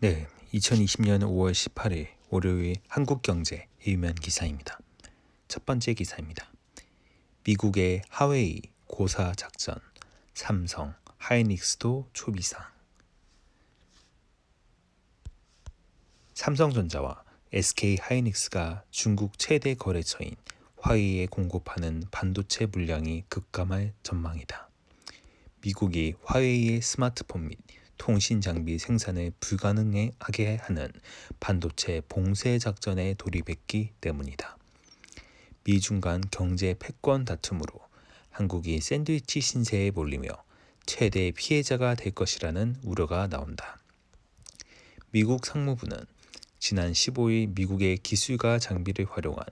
네, 2020년 5월 18일 월요일 한국경제 일면 기사입니다. 첫 번째 기사입니다. 미국의 하웨이 고사 작전, 삼성, 하이닉스도 초비상. 삼성전자와 SK 하이닉스가 중국 최대 거래처인 화웨이에 공급하는 반도체 물량이 급감할 전망이다. 미국이 화웨이의 스마트폰 및 통신 장비 생산을 불가능하게 하는 반도체 봉쇄 작전에 돌입했기 때문이다. 미중 간 경제 패권 다툼으로 한국이 샌드위치 신세에 몰리며 최대 피해자가 될 것이라는 우려가 나온다. 미국 상무부는 지난 15일 미국의 기술과 장비를 활용한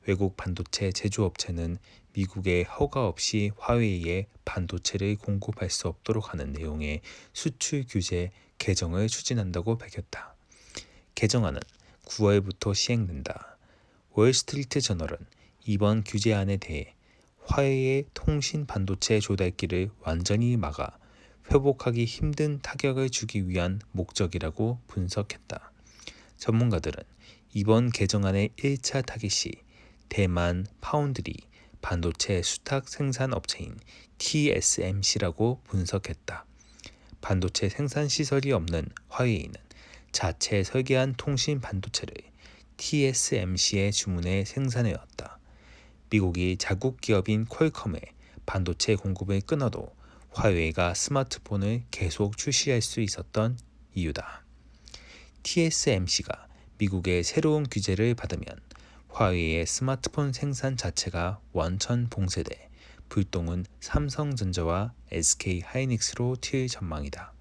외국 반도체 제조업체는 미국의 허가 없이 화웨이에 반도체를 공급할 수 없도록 하는 내용의 수출 규제 개정을 추진한다고 밝혔다. 개정안은 9월부터 시행된다. 월스트리트 저널은 이번 규제안에 대해 화웨이의 통신 반도체 조달기를 완전히 막아 회복하기 힘든 타격을 주기 위한 목적이라고 분석했다. 전문가들은 이번 개정안의 1차 타깃이 대만 파운드리 반도체 수탁 생산 업체인 TSMC라고 분석했다. 반도체 생산 시설이 없는 화웨이는 자체 설계한 통신 반도체를 TSMC에 주문해 생산해왔다. 미국이 자국 기업인 퀄컴의 반도체 공급을 끊어도 화웨이가 스마트폰을 계속 출시할 수 있었던 이유다. TSMC가 미국의 새로운 규제를 받으면 화웨이의 스마트폰 생산 자체가 원천 봉쇄돼 불똥은 삼성전자와 SK 하이닉스로 튈 전망이다.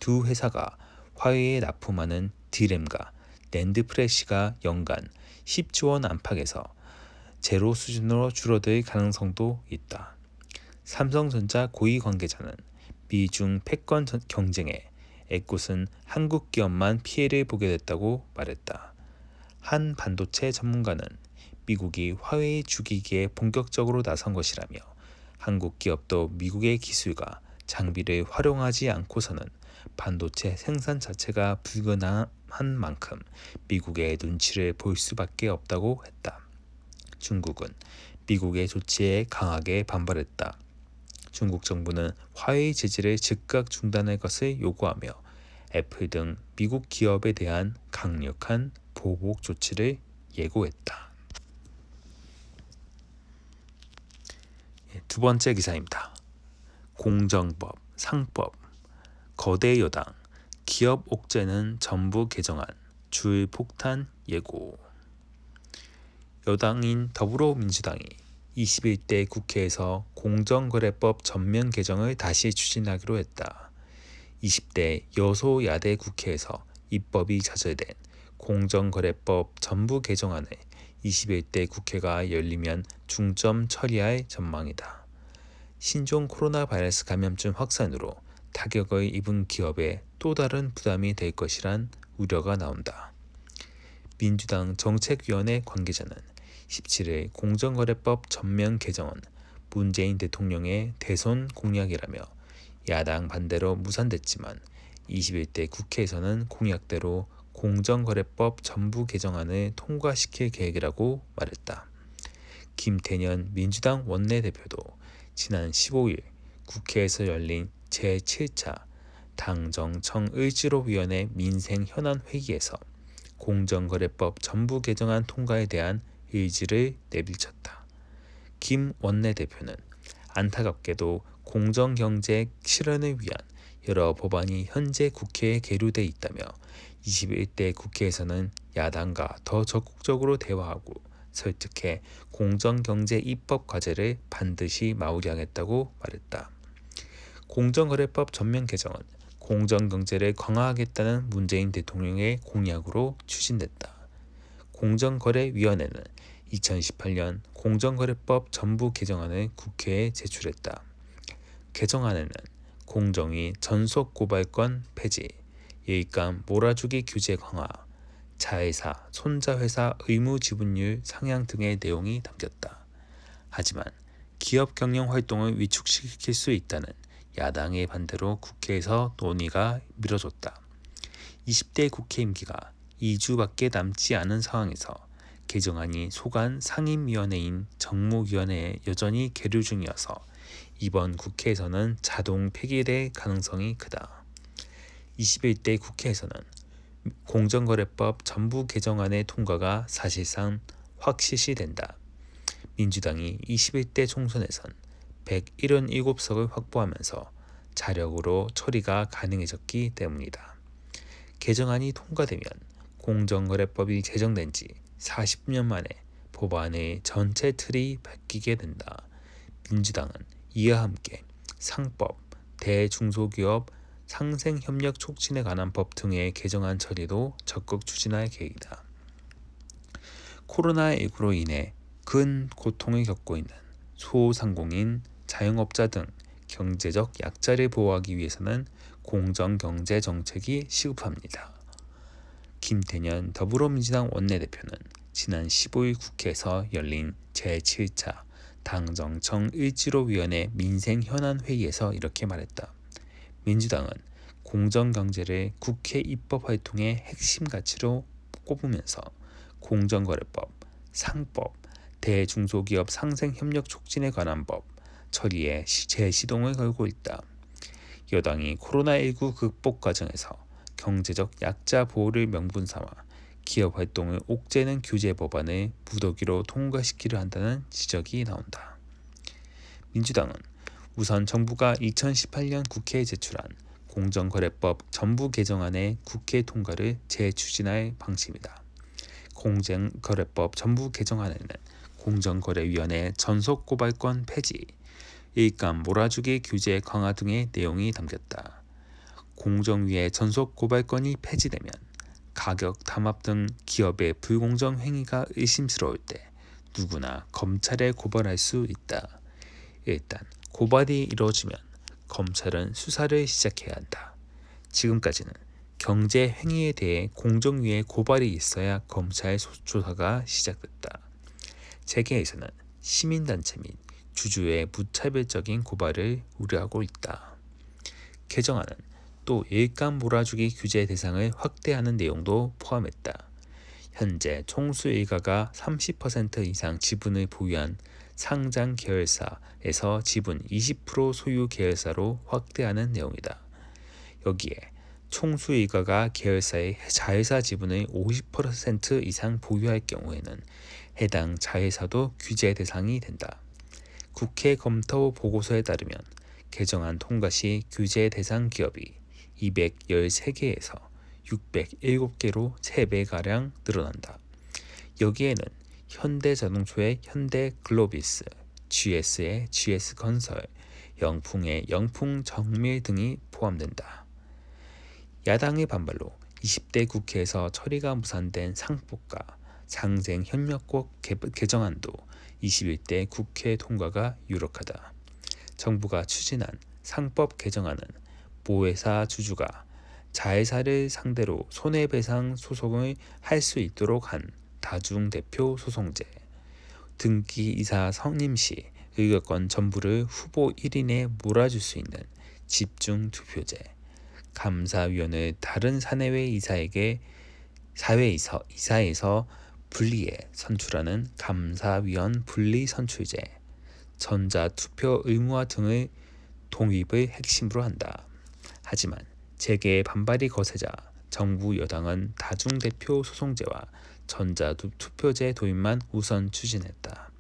두 회사가 화웨이에 납품하는 D램과 낸드 프레시가 연간 10조 원 안팎에서 제로 수준으로 줄어들 가능성도 있다. 삼성전자 고위 관계자는 미중 패권 경쟁에 애꿎은 한국 기업만 피해를 보게 됐다고 말했다. 한 반도체 전문가는 미국이 화웨이 죽이기에 본격적으로 나선 것이라며 한국 기업도 미국의 기술과 장비를 활용하지 않고서는 반도체 생산 자체가 불가능한 만큼 미국의 눈치를 볼 수밖에 없다고 했다. 중국은 미국의 조치에 강하게 반발했다. 중국 정부는 화웨이 제재를 즉각 중단할 것을 요구하며 애플 등 미국 기업에 대한 강력한 보복 조치를 예고했다. 두 번째 기사입니다. 공정법, 상법, 거대 여당, 기업 옥죄는 전부 개정안, 줄 폭탄 예고. 여당인 더불어민주당이 21대 국회에서 공정거래법 전면 개정을 다시 추진하기로 했다. 20대 여소야대 국회에서 입법이 좌절된 공정거래법 전부 개정안을 21대 국회가 열리면 중점 처리할 전망이다. 신종 코로나 바이러스 감염증 확산으로 타격을 입은 기업에 또 다른 부담이 될 것이란 우려가 나온다. 민주당 정책위원회 관계자는 17일 공정거래법 전면 개정은 문재인 대통령의 대선 공약이라며 야당 반대로 무산됐지만 21대 국회에서는 공약대로 공정거래법 전부 개정안을 통과시킬 계획이라고 말했다. 김태년 민주당 원내대표도 지난 15일 국회에서 열린 제7차 당정청의지로위원회 민생현안회의에서 공정거래법 전부 개정안 통과에 대한 의지를 내비쳤다. 김 원내대표는 안타깝게도 공정경제 실현을 위한 여러 법안이 현재 국회에 계류돼 있다며 21대 국회에서는 야당과 더 적극적으로 대화하고 설득해 공정경제 입법 과제를 반드시 마무리하겠다고 말했다. 공정거래법 전면 개정은 공정경제를 강화하겠다는 문재인 대통령의 공약으로 추진됐다. 공정거래위원회는 2018년 공정거래법 전부 개정안을 국회에 제출했다. 개정안에는 공정위 전속고발권 폐지, 예의감 몰아주기 규제 강화, 자회사, 손자회사 의무 지분율 상향 등의 내용이 담겼다. 하지만 기업 경영 활동을 위축시킬 수 있다는 야당의 반대로 국회에서 논의가 미뤄졌다. 20대 국회 임기가 2주밖에 남지 않은 상황에서 개정안이 소관 상임위원회인 정무위원회에 여전히 계류 중이어서 이번 국회에서는 자동 폐기될 가능성이 크다. 21대 국회에서는 공정거래법 전부 개정안의 통과가 사실상 확실시된다. 민주당이 21대 총선에선 177석을 확보하면서 자력으로 처리가 가능해졌기 때문이다. 개정안이 통과되면 공정거래법이 제정된 지 40년 만에 법안의 전체 틀이 바뀌게 된다. 민주당은 이와 함께 상법, 대중소기업 상생협력 촉진에 관한 법 등의 개정안 처리도 적극 추진할 계획이다. 코로나19로 인해 큰 고통을 겪고 있는 소상공인, 자영업자 등 경제적 약자를 보호하기 위해서는 공정경제정책이 시급합니다. 김태년 더불어민주당 원내대표는 지난 15일 국회에서 열린 제7차 당정청일지로위원회 민생현안회의에서 이렇게 말했다. 민주당은 공정경제를 국회 입법활동의 핵심 가치로 꼽으면서 공정거래법, 상법, 대중소기업 상생협력 촉진에 관한 법 처리에 재시동을 걸고 있다. 여당이 코로나19 극복 과정에서 경제적 약자 보호를 명분 삼아 기업 활동을 옥죄는 규제 법안을 무더기로 통과시키려 한다는 지적이 나온다. 민주당은 우선 정부가 2018년 국회에 제출한 공정거래법 전부 개정안의 국회 통과를 재추진할 방침이다. 공정거래법 전부 개정안에는 공정거래위원회 전속고발권 폐지, 일감 몰아주기 규제 강화 등의 내용이 담겼다. 공정위의 전속고발권이 폐지되면 가격 담합 등 기업의 불공정 행위가 의심스러울 때 누구나 검찰에 고발할 수 있다. 일단 고발이 이루어지면 검찰은 수사를 시작해야 한다. 지금까지는 경제 행위에 대해 공정위에 고발이 있어야 검찰 조사가 시작됐다. 재계에서는 시민단체 및 주주의 무차별적인 고발을 우려하고 있다. 개정안은 또 일감 몰아주기 규제 대상을 확대하는 내용도 포함했다. 현재 총수 일가가 30% 이상 지분을 보유한 상장 계열사에서 지분 20% 소유 계열사로 확대하는 내용이다. 여기에 총수 일가가 계열사의 자회사 지분의 50% 이상 보유할 경우에는 해당 자회사도 규제 대상이 된다. 국회 검토 보고서에 따르면 개정안 통과 시 규제 대상 기업이 213개에서 607개로 3배가량 늘어난다. 여기에는 현대자동차의 현대글로비스, GS의 GS건설, 영풍의 영풍정밀 등이 포함된다. 야당의 반발로 20대 국회에서 처리가 무산된 상법과 상생협력법 개정안도 21대 국회 통과가 유력하다. 정부가 추진한 상법 개정안은 모회사 주주가 자회사를 상대로 손해배상 소송을 할 수 있도록 한 다중대표 소송제, 등기이사 선임 시 의결권 전부를 후보 1인에 몰아줄 수 있는 집중투표제, 감사위원을 다른 사내외 이사에게 이사에서 분리해 선출하는 감사위원 분리선출제, 전자투표 의무화 등의 도입을 핵심으로 한다. 하지만 재계의 반발이 거세자 정부 여당은 다중대표 소송제와 전자투표제 도입만 우선 추진했다.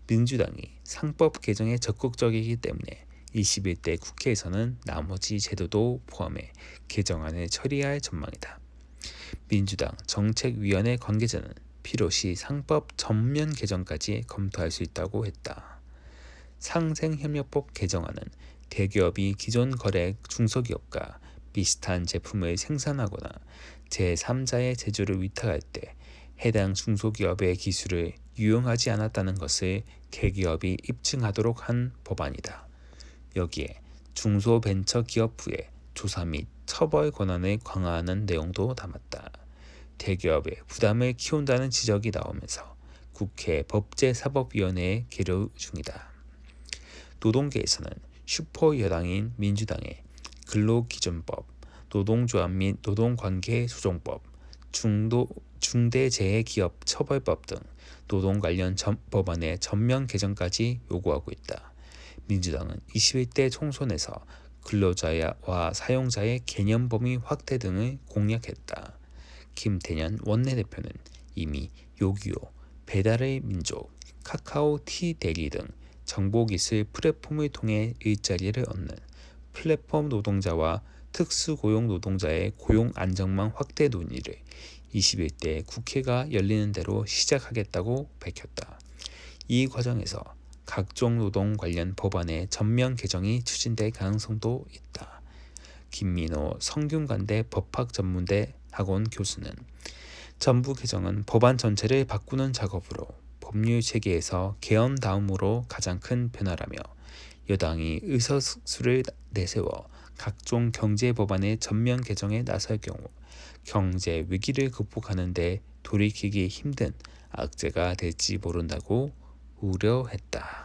민주당이 상법 개정에 적극적이기 때문에 21대 국회에서는 나머지 제도도 포함해 개정안을 처리할 전망이다. 민주당 정책위원회 관계자는 필요시 상법 전면 개정까지 검토할 수 있다고 했다. 상생협력법 개정안은 대기업이 기존 거래 중소기업과 비슷한 제품을 생산하거나 제3자의 제조를 위탁할 때 해당 중소기업의 기술을 유용하지 않았다는 것을 대기업이 입증하도록 한 법안이다. 여기에 중소벤처기업부의 조사 및 처벌 권한을 강화하는 내용도 담았다. 대기업의 부담을 키운다는 지적이 나오면서 국회 법제사법위원회에 계류 중이다. 노동계에서는 슈퍼 여당인 민주당의 근로기준법, 노동조합 및 노동관계조정법, 중대재해기업처벌법 등 노동 관련 법안의 전면 개정까지 요구하고 있다. 민주당은 21대 총선에서 근로자와 사용자의 개념 범위 확대 등을 공약했다. 김태년 원내대표는 이미 요기요, 배달의 민족, 카카오 티데리 등 정보기술 플랫폼을 통해 일자리를 얻는 플랫폼 노동자와 특수고용 노동자의 고용 안정망 확대 논의를 21대 국회가 열리는 대로 시작하겠다고 밝혔다. 이 과정에서 각종 노동 관련 법안의 전면 개정이 추진될 가능성도 있다. 김민호 성균관대 법학전문대 학원 교수는 전부 개정은 법안 전체를 바꾸는 작업으로 법률 체계에서 개헌 다음으로 가장 큰 변화라며 여당이 의석수를 내세워 각종 경제 법안의 전면 개정에 나설 경우 경제 위기를 극복하는 데 돌이키기 힘든 악재가 될지 모른다고 우려했다.